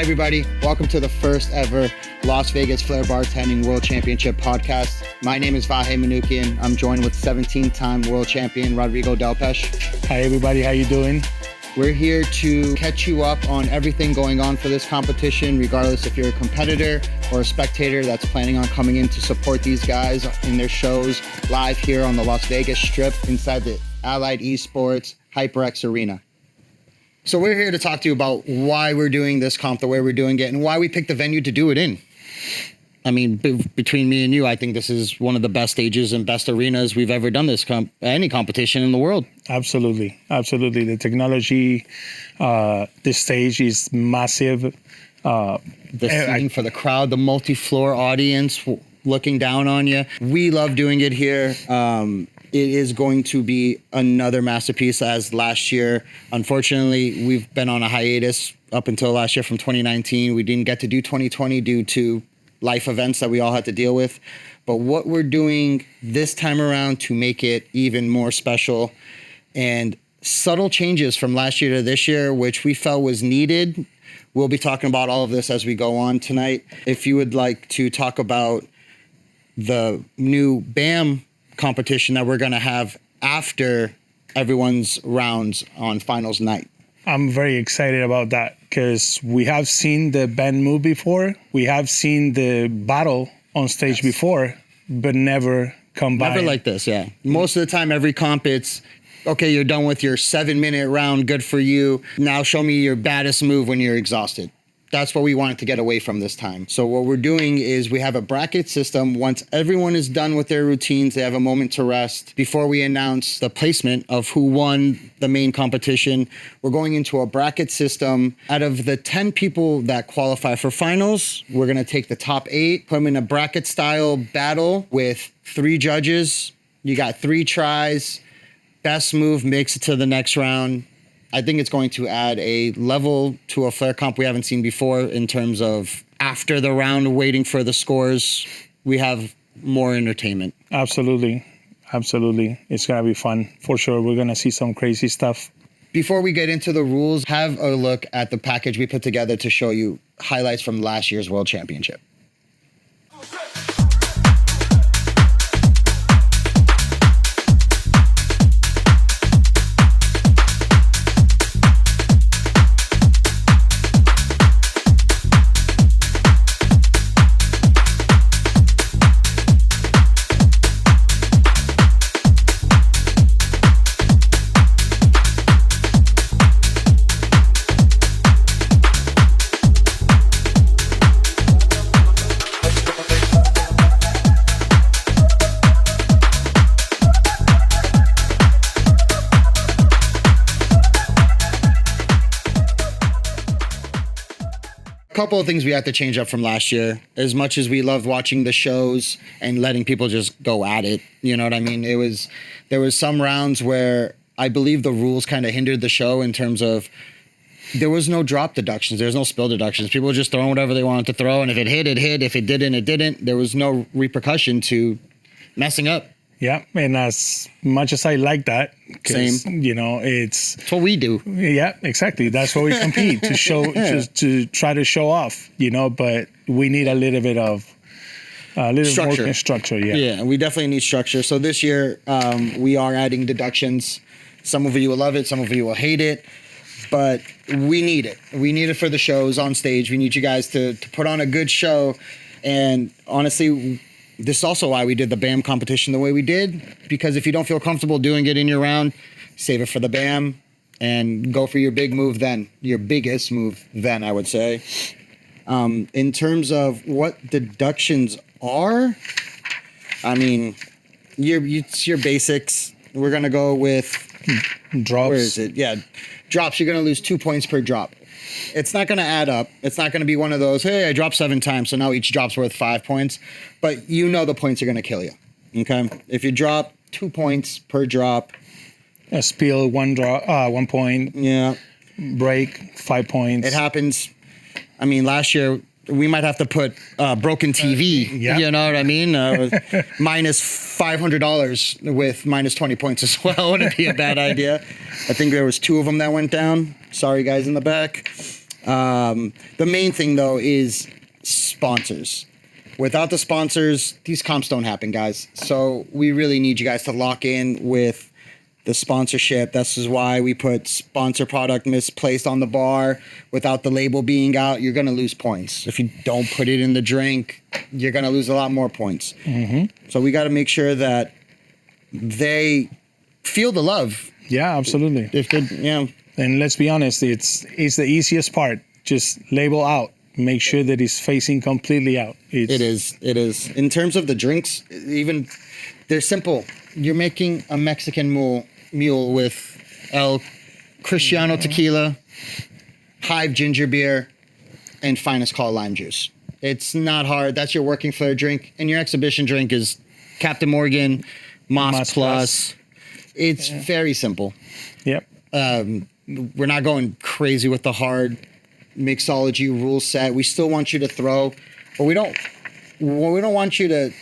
everybody. Welcome to the first ever Las Vegas Flair Bartending World Championship podcast. My name is Vahe Manoukian. I'm joined with 17-time world champion Rodrigo Delpech. Hi, everybody. How you doing? We're here to catch you up on everything going on for this competition, regardless if you're a competitor or a spectator that's planning on coming in to support these guys in their shows live here on the Las Vegas Strip inside the Allied Esports HyperX Arena. So we're here to talk to you about why we're doing this comp the way we're doing it and why we picked the venue to do it in. I mean, between me and you, I think this is one of the best stages and best arenas we've ever done this any competition in the world. Absolutely. Absolutely. The technology, this stage is massive. The seating for the crowd, the multi-floor audience looking down on you. We love doing it here. It is going to be another masterpiece as last year. Unfortunately, we've been on a hiatus up until last year from 2019. We didn't get to do 2020 due to life events that we all had to deal with. But what we're doing this time around to make it even more special and subtle changes from last year to this year, which we felt was needed. We'll be talking about all of this as we go on tonight. If you would like to talk about the new BAM competition that we're going to have after everyone's rounds on finals night. I'm very excited about that because we have seen the band move before. We have seen the battle on stage before, but never combined. Never like this, yeah. Most of the time, every comp, it's, okay, you're done with your 7-minute round, good for you. Now show me your baddest move when you're exhausted. That's what we wanted to get away from this time. So what we're doing is we have a bracket system. Once everyone is done with their routines, they have a moment to rest. Before we announce the placement of who won the main competition, we're going into a bracket system. Out of the 10 people that qualify for finals, we're gonna take the top 8, put them in a bracket style battle with 3 judges. You got 3 tries. Best move makes it to the next round. I think it's going to add a level to a Flair comp we haven't seen before in terms of after the round, waiting for the scores. We have more entertainment. Absolutely. Absolutely. It's going to be fun. For sure, we're going to see some crazy stuff. Before we get into the rules, have a look at the package we put together to show you highlights from last year's World Championship. Couple of things we have to change up from last year. As much as we loved watching the shows and letting people just go at it, you know what I mean? There was some rounds where I believe the rules kind of hindered the show in terms of there was no drop deductions, there's no spill deductions. People were just throwing whatever they wanted to throw, and if it hit, it hit. If it didn't, it didn't. There was no repercussion to messing up. Yeah, and as much as I like that, same. You know, it's what we do. Yeah, exactly. That's what we compete to show, to try to show off. You know, but we need a little bit of structure. More structure. Yeah, we definitely need structure. So this year, we are adding deductions. Some of you will love it, some of you will hate it, but we need it. We need it for the shows on stage. We need you guys to put on a good show, and honestly, this is also why we did the BAM competition the way we did, because if you don't feel comfortable doing it in your round, save it for the BAM and go for your big move then, your biggest move then, I would say. In terms of what deductions are, I mean, it's your basics. We're going to go with drops. Where is it? Yeah, drops. You're going to lose 2 points per drop. It's not going to add up. It's not going to be one of those, hey, I dropped 7 times, so now each drop's worth 5 points. But you know the points are going to kill you, okay? If you drop 2 points per drop. A spill, 1 point. Yeah. Break, 5 points. It happens. I mean, last year, we might have to put broken TV, you know what I mean? Minus $500 with minus 20 points as well. Wouldn't be a bad idea. I think there was 2 of them that went down. Sorry, guys in the back. The main thing, though, is sponsors. Without the sponsors, these comps don't happen, guys. So we really need you guys to lock in with the sponsorship. This is why we put sponsor product misplaced on the bar without the label being out. You're going to lose points. If you don't put it in the drink, you're going to lose a lot more points. So we got to make sure that they feel the love. Yeah, absolutely. If they, yeah. And let's be honest, it's the easiest part. Just label out. Make sure that it's facing completely out. It is. In terms of the drinks, even they're simple. You're making a Mexican mule with El Cristiano tequila, Hive ginger beer, and Finest Call lime juice. It's not hard. That's your working Flair drink. And your exhibition drink is Captain Morgan, Moss Plus. It's very simple. Yep. We're not going crazy with the hard mixology rule set. We still want you to throw, but we don't want you to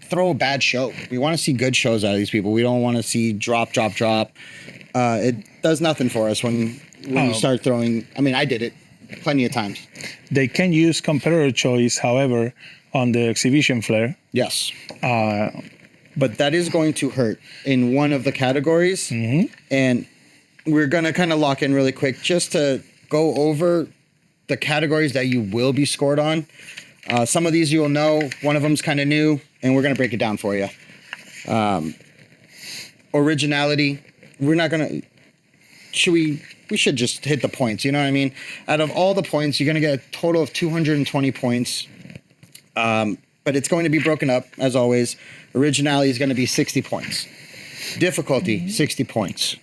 throw a bad show. We want to see good shows out of these people. We don't want to see drop. It does nothing for us when you start throwing. I mean, I did it plenty of times. They can use competitor choice, however, on the exhibition Flair. Yes. But that is going to hurt in one of the categories. And we're going to kind of lock in really quick just to go over the categories that you will be scored on. Some of these you will know. One of them's kind of new, and we're going to break it down for you. Originality. We're not going to... We should just hit the points, you know what I mean? Out of all the points, you're going to get a total of 220 points. But it's going to be broken up, as always. Originality is going to be 60 points. Difficulty, 60 points.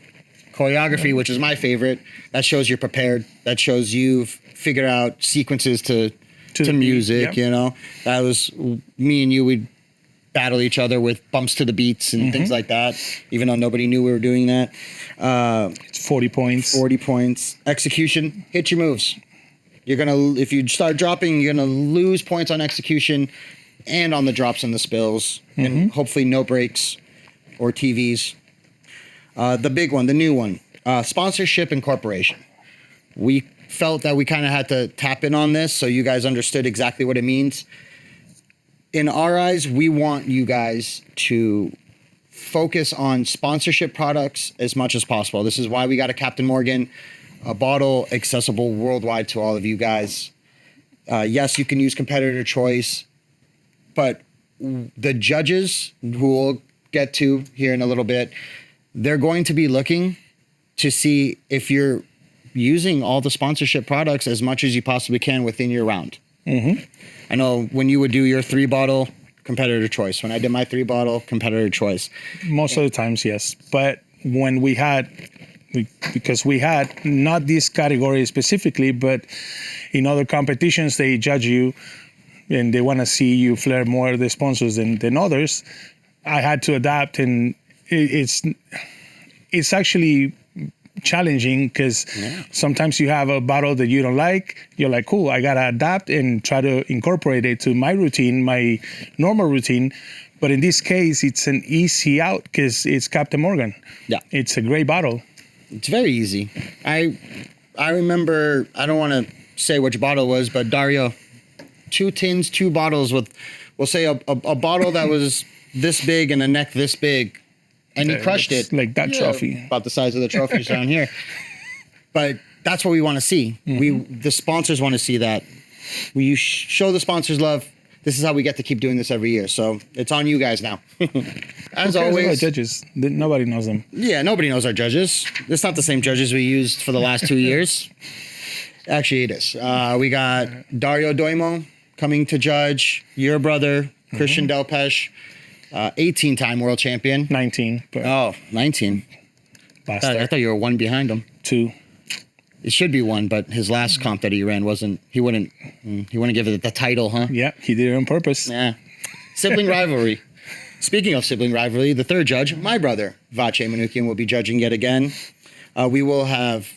Choreography, which is my favorite, that shows you're prepared. That shows you've figured out sequences to music, you know? That was me and you, we'd battle each other with bumps to the beats and things like that, even though nobody knew we were doing that. It's 40 points. 40 points. Execution, hit your moves. You're going to, if you start dropping, you're going to lose points on execution and on the drops and the spills, and hopefully no breaks or TVs. The big one, the new one, sponsorship incorporation. We felt that we kind of had to tap in on this so you guys understood exactly what it means. In our eyes, we want you guys to focus on sponsorship products as much as possible. This is why we got a Captain Morgan, a bottle accessible worldwide to all of you guys. Yes, you can use competitor choice, but the judges, who we'll get to here in a little bit, they're going to be looking to see if you're using all the sponsorship products as much as you possibly can within your round. I know when you would do your 3-bottle, competitor choice. When I did my 3-bottle, competitor choice. Most of the times, yes. But when because we had not this category specifically, but in other competitions, they judge you and they want to see you Flair more of the sponsors than others. I had to adapt, and it's actually challenging because sometimes you have a bottle that you don't like. You're like, cool, I gotta adapt and try to incorporate it to my routine, my normal routine. But in this case, it's an easy out because it's Captain Morgan. Yeah, it's a great bottle. It's very easy. I remember, I don't want to say which bottle it was, but Dario, 2 tins, 2 bottles with, we'll say a bottle that was this big and a neck this big. And he crushed it. Like that trophy. About the size of the trophies down here. But that's what we want to see. The sponsors want to see that. You show the sponsors love. This is how we get to keep doing this every year. So it's on you guys now. As always. Judges. Nobody knows them. Yeah, nobody knows our judges. It's not the same judges we used for the last 2 years. Actually, it is. We got Dario Doimo coming to judge. Your brother, Christian Delpech. 18-time world champion. 19. Oh, 19. I thought you were 1 behind him. 2. It should be 1, but his last comp that he ran wasn't. He wouldn't give it the title, huh? Yeah, he did it on purpose. Yeah. Sibling rivalry. Speaking of sibling rivalry, the third judge, my brother, Vahe Manoukian, will be judging yet again. We will have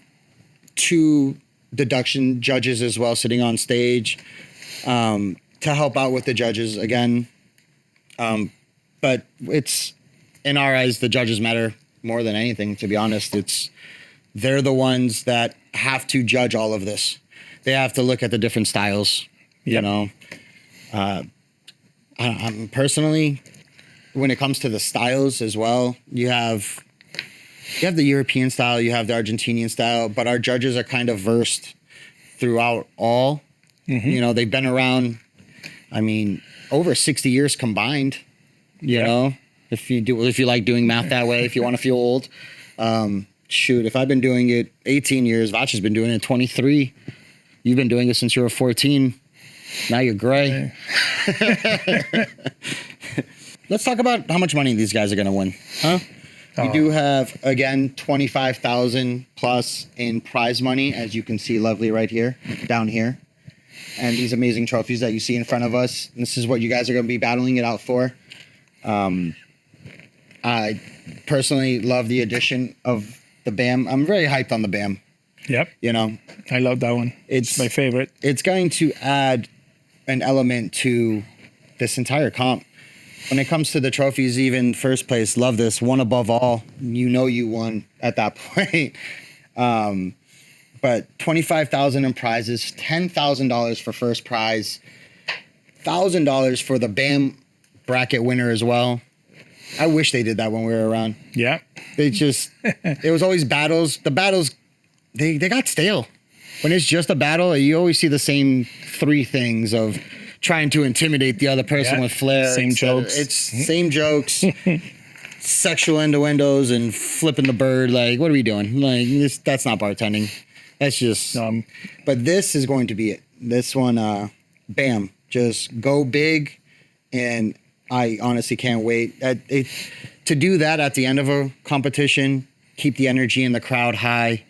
2 deduction judges as well sitting on stage to help out with the judges again. But it's, in our eyes, the judges matter more than anything, to be honest. They're the ones that have to judge all of this. they have to look at the different styles. You Yep. know, I'm personally, when it comes to the styles as well, you have the European style, you have the Argentinian style, but our judges are kind of versed throughout all. You know, they've been around, I mean, over 60 years combined, you know, if you like doing math that way, if you want to feel old. Shoot, if I've been doing it 18 years, Vache's been doing it 23. You've been doing it since you were 14. Now you're gray. Let's talk about how much money these guys are going to win, huh? We do have, again, $25,000 plus in prize money, as you can see lovely right here, down here. And these amazing trophies that you see in front of us. This is what you guys are going to be battling it out for. I personally love the addition of the BAM. I'm very hyped on the BAM. Yep. You know, I love that one. It's my favorite. It's going to add an element to this entire comp. When it comes to the trophies, even first place, love this. One above all, you know you won at that point. But $25,000 in prizes, $10,000 for first prize, $1,000 for the BAM bracket winner as well. I wish they did that when we were around. Yeah. They just, it was always battles. The battles, they got stale. When it's just a battle, you always see the same three things of trying to intimidate the other person with flair. Same jokes. It's same jokes, sexual innuendos, and flipping the bird. Like, what are we doing? Like, that's not bartending. That's just. But this is going to be it. This one, BAM, just go big, and I honestly can't wait. To do that at the end of a competition, keep the energy in the crowd high.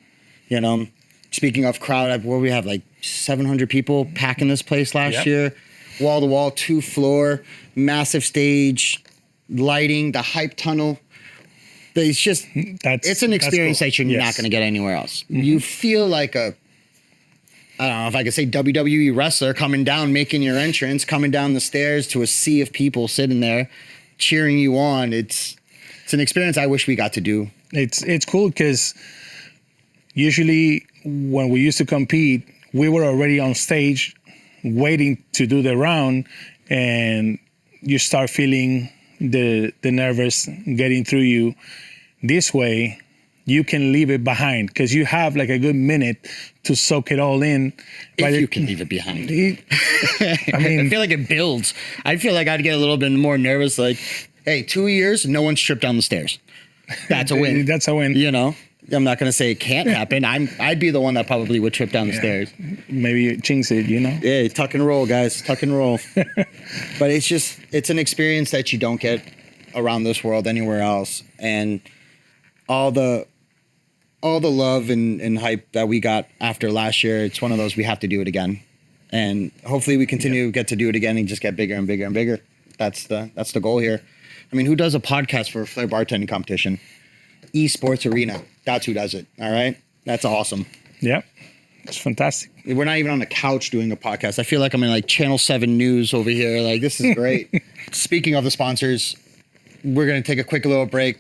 You know, speaking of crowd, what we have, like 700 people packing this place last year. Wall to wall, 2 floor, massive stage, lighting, the hype tunnel. It's just, it's an experience that you're not going to get anywhere else. You feel like I don't know if I could say WWE wrestler coming down, making your entrance, coming down the stairs to a sea of people sitting there cheering you on. It's an experience I wish we got to do. It's cool because usually when we used to compete, we were already on stage waiting to do the round, and you start feeling the nervous getting through you. This way, you can leave it behind because you have like a good minute to soak it all in. If you can leave it behind. I mean, I feel like it builds. I feel like I'd get a little bit more nervous. Like, hey, 2 years, no one's tripped down the stairs. That's a win. That's a win. You know, I'm not going to say it can't happen. I'd be the one that probably would trip down the stairs. Maybe you jinx it, you know? Yeah, tuck and roll, guys. Tuck and roll. But it's an experience that you don't get around this world anywhere else. And all the love and hype that we got after last year, it's one of those we have to do it again. And hopefully we continue to get to do it again and just get bigger and bigger and bigger. That's the goal here. I mean, who does a podcast for a Flair bartending competition? Esports Arena. That's who does it. All right. That's awesome. Yeah. It's fantastic. We're not even on the couch doing a podcast. I feel like I'm in like Channel 7 News over here. Like, this is great. Speaking of the sponsors, we're going to take a quick little break.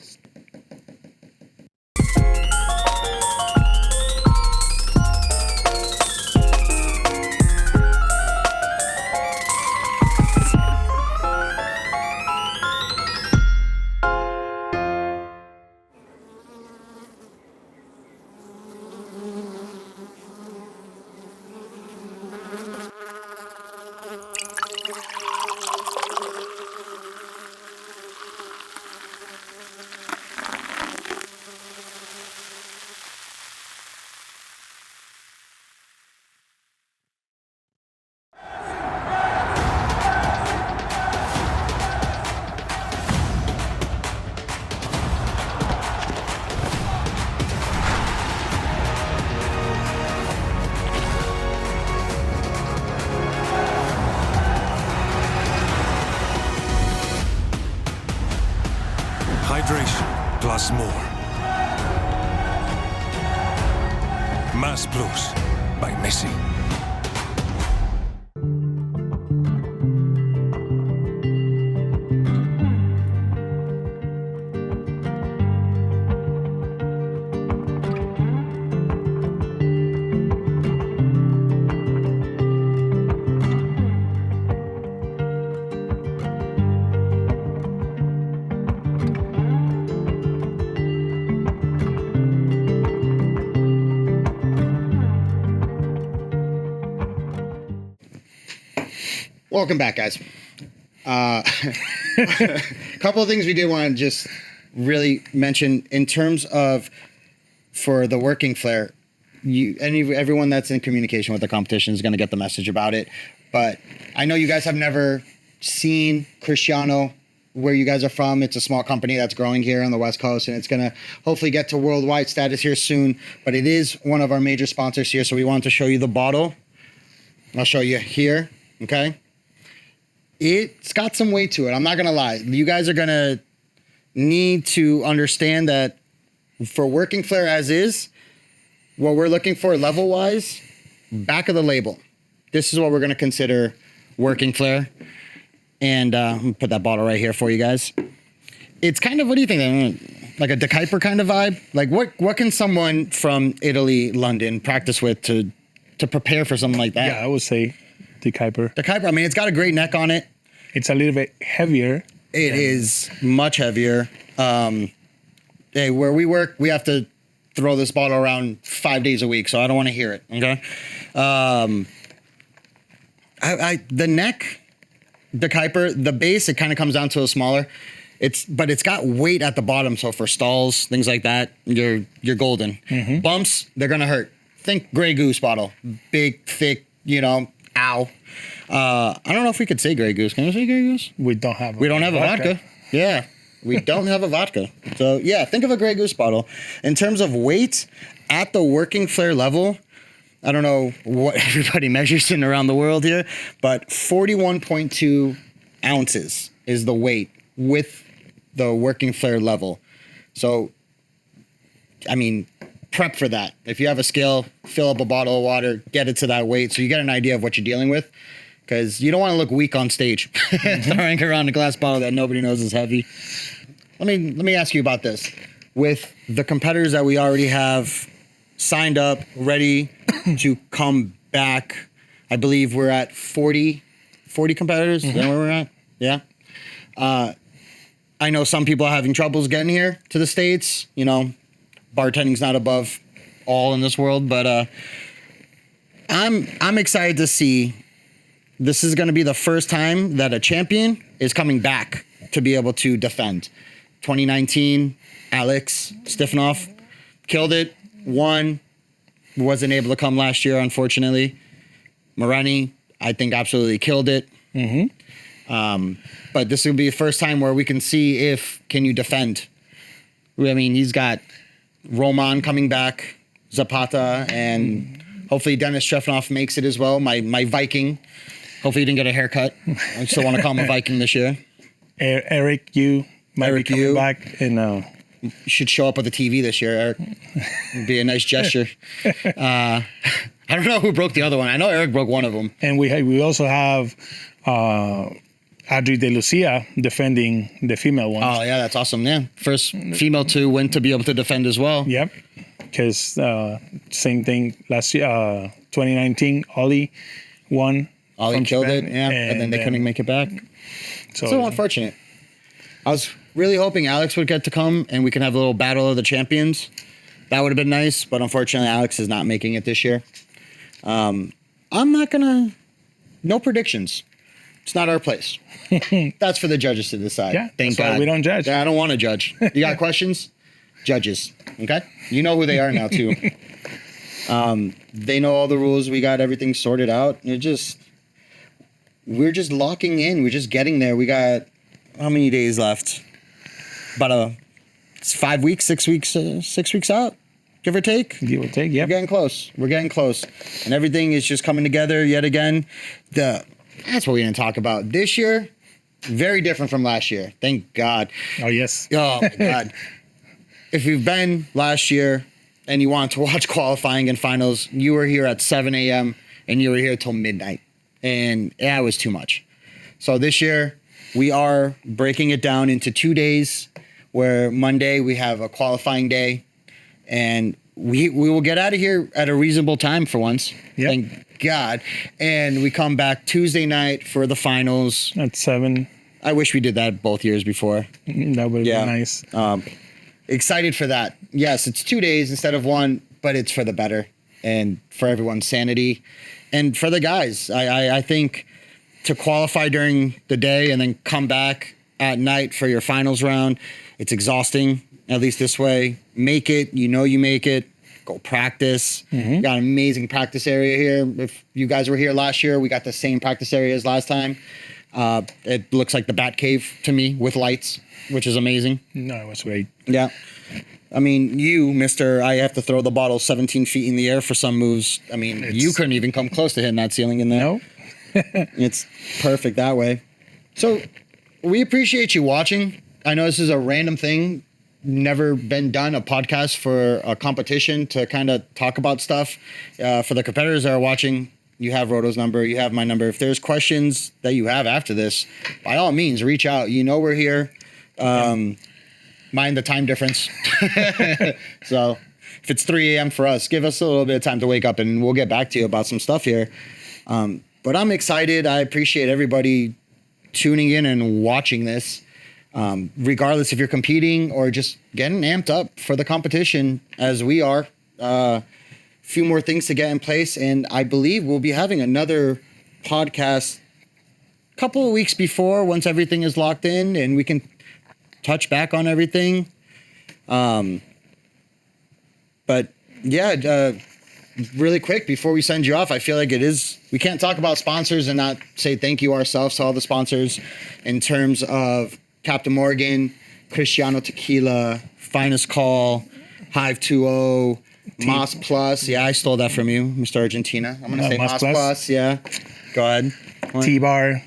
Hydration plus more. Más Plus by Messi. Welcome back, guys. A couple of things we did want to just really mention in terms of for the working Flair. Everyone that's in communication with the competition is going to get the message about it. But I know you guys have never seen Cristiano where you guys are from. It's a small company that's growing here on the West Coast, and it's going to hopefully get to worldwide status here soon. But it is one of our major sponsors here, so we wanted to show you the bottle. I'll show you here, okay? It's got some weight to it. I'm not going to lie. You guys are going to need to understand that for working Flair as is, what we're looking for level-wise, back of the label. This is what we're going to consider working Flair. And I'm going to put that bottle right here for you guys. It's kind of, what do you think? Like a De Kuyper kind of vibe? Like what can someone from Italy, London practice with to prepare for something like that? Yeah, I would say De Kuyper. De Kuyper, I mean, it's got a great neck on it. It's a little bit heavier. It is much heavier. Hey, where we work, we have to throw this bottle around 5 days a week, so I don't want to hear it, okay? The neck, De Kuyper, the base, it kind of comes down to a smaller. But it's got weight at the bottom, so for stalls, things like that, you're golden. Mm-hmm. Bumps, they're gonna hurt. Think Grey Goose bottle, big, thick, ow. I don't know if we could say Grey Goose. Can we say Grey Goose? We don't have a vodka. Yeah, we don't have a vodka. So yeah, think of a Grey Goose bottle. In terms of weight, at the working Flair level, I don't know what everybody measures in around the world here, but 41.2 ounces is the weight with the working Flair level. So, I mean, prep for that. If you have a scale, fill up a bottle of water, get it to that weight so you get an idea of what you're dealing with, because you don't want to look weak on stage throwing around a glass bottle that nobody knows is heavy. Let me ask you about this. With the competitors that we already have signed up, ready to come back, I believe we're at 40 competitors. Mm-hmm. Is that where we're at? Yeah. I know some people are having troubles getting here to the States. Bartending's not above all in this world, but I'm excited to see. This is going to be the first time that a champion is coming back to be able to defend. 2019, Alex Stifanoff killed it, won, wasn't able to come last year, unfortunately. Moreni, I think, absolutely killed it. Mm-hmm. But this will be the first time where we can see can you defend. I mean, he's got Roman coming back, Zapata, and hopefully Dennis Trefanoff makes it as well. My Viking. Hopefully he didn't get a haircut. I still want to call him a Viking this year. Eric, you might be coming back. And you should show up with a TV this year, Eric. It'd be a nice gesture. I don't know who broke the other one. I know Eric broke one of them. And we also have Adri De Lucia defending the female one. Oh, yeah, that's awesome. Yeah. First female to win to be able to defend as well. Yep. Because same thing last year, 2019, Ollie won. Ollie killed it, yeah. And then they couldn't make it back. So unfortunate. I was really hoping Alex would get to come and we can have a little battle of the champions. That would have been nice, but unfortunately Alex is not making it this year. I'm not gonna, no predictions. It's not our place. That's for the judges to decide. Yeah, Thank God. why we don't judge. Yeah, I don't want to judge. You got questions? Judges, okay? You know who they are now too. They know all the rules. We got everything sorted out. We're just locking in. We're just getting there. We got how many days left? About it's 5 weeks, 6 weeks, 6 weeks out, give or take. Give or take, yeah. We're getting close. And everything is just coming together yet again. That's what we didn't talk about. This year, very different from last year. Thank God. Oh, yes. Oh, my God. If you've been last year and you wanted to watch qualifying and finals, you were here at 7 a.m. and you were here till midnight. And it was too much. So this year, we are breaking it down into 2 days, where Monday we have a qualifying day, and we will get out of here at a reasonable time for once. Yep. Thank God. And we come back Tuesday night for the finals. At 7. I wish we did that both years before. That would have been nice. Excited for that. Yes, it's 2 days instead of one, but it's for the better and for everyone's sanity and for the guys. I think to qualify during the day and then come back at night for your finals round, it's exhausting, at least this way. Make it, you make it. Go practice. Mm-hmm. Got an amazing practice area here. If you guys were here last year, we got the same practice area as last time. It looks like the Bat Cave to me with lights, which is amazing. No, it was great. Yeah. I mean, you, Mr. I have to throw the bottle 17 feet in the air for some moves. I mean, you couldn't even come close to hitting that ceiling in there. No. It's perfect that way. So we appreciate you watching. I know this is a random thing. Never been done a podcast for a competition to kind of talk about stuff. For the competitors that are watching, you have Roto's number, you have my number. If there's questions that you have after this, by all means, reach out. We're here. Mind the time difference. So if it's 3 a.m. for us, give us a little bit of time to wake up and we'll get back to you about some stuff here. But I'm excited. I appreciate everybody tuning in and watching this. Regardless if you're competing or just getting amped up for the competition as we are. Few more things to get in place. And I believe we'll be having another podcast a couple of weeks before, once everything is locked in and we can touch back on everything. But yeah, really quick before we send you off, I feel like we can't talk about sponsors and not say thank you ourselves to all the sponsors in terms of Captain Morgan, Cristiano Tequila, Finest Call, Hive 2.0, Moss Plus. Yeah, I stole that from you, Mr. Argentina. I'm going to say Moss Plus. Yeah. Go ahead. T-Bar.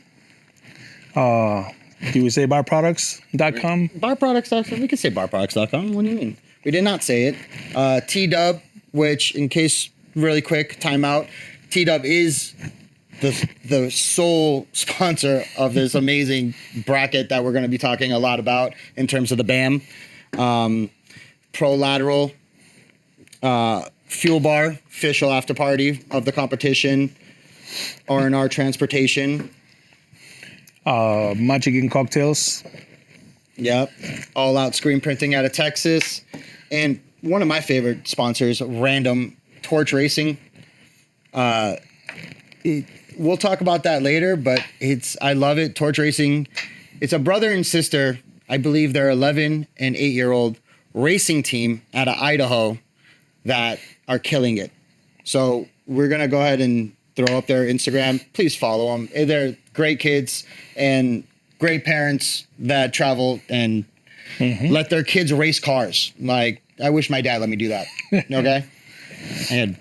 Do we say barproducts.com? Barproducts.com. We can say barproducts.com. What do you mean? We did not say it. T-Dub, which in case really quick, timeout. T-Dub is the sole sponsor of this amazing bracket that we're going to be talking a lot about in terms of the BAM. Pro Lateral, Fuel Bar, official after party of the competition, R&R Transportation. Magic and Cocktails. Yep. All Out Screen Printing out of Texas. And one of my favorite sponsors, Random Torch Racing. We'll talk about that later, but I love it. Torch Racing. It's a brother and sister. I believe they're 11 and 8-year-old racing team out of Idaho that are killing it. So we're going to go ahead and throw up their Instagram. Please follow them. They're great kids and great parents that travel and let their kids race cars. Like, I wish my dad let me do that. Okay? I had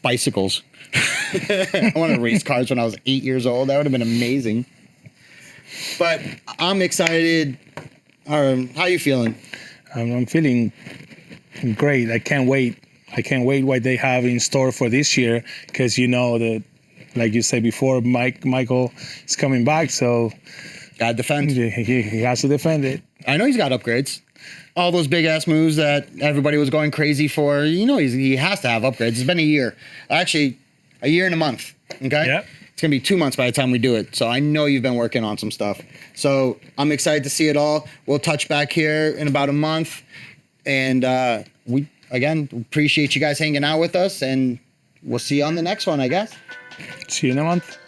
bicycles. I wanted to race cars when I was 8 years old. That would have been amazing. But I'm excited. How you feeling? I'm feeling great. I can't wait. I can't wait what they have in store for this year because that, like you said before, Michael is coming back, so gotta defend. He has to defend it. I know he's got upgrades. All those big ass moves that everybody was going crazy for. He has to have upgrades. It's been a year. Actually, a year and a month. Okay? Yep. It's going to be 2 months by the time we do it. So I know you've been working on some stuff. So I'm excited to see it all. We'll touch back here in about a month. And we, again, appreciate you guys hanging out with us. And we'll see you on the next one, I guess. See you in a month.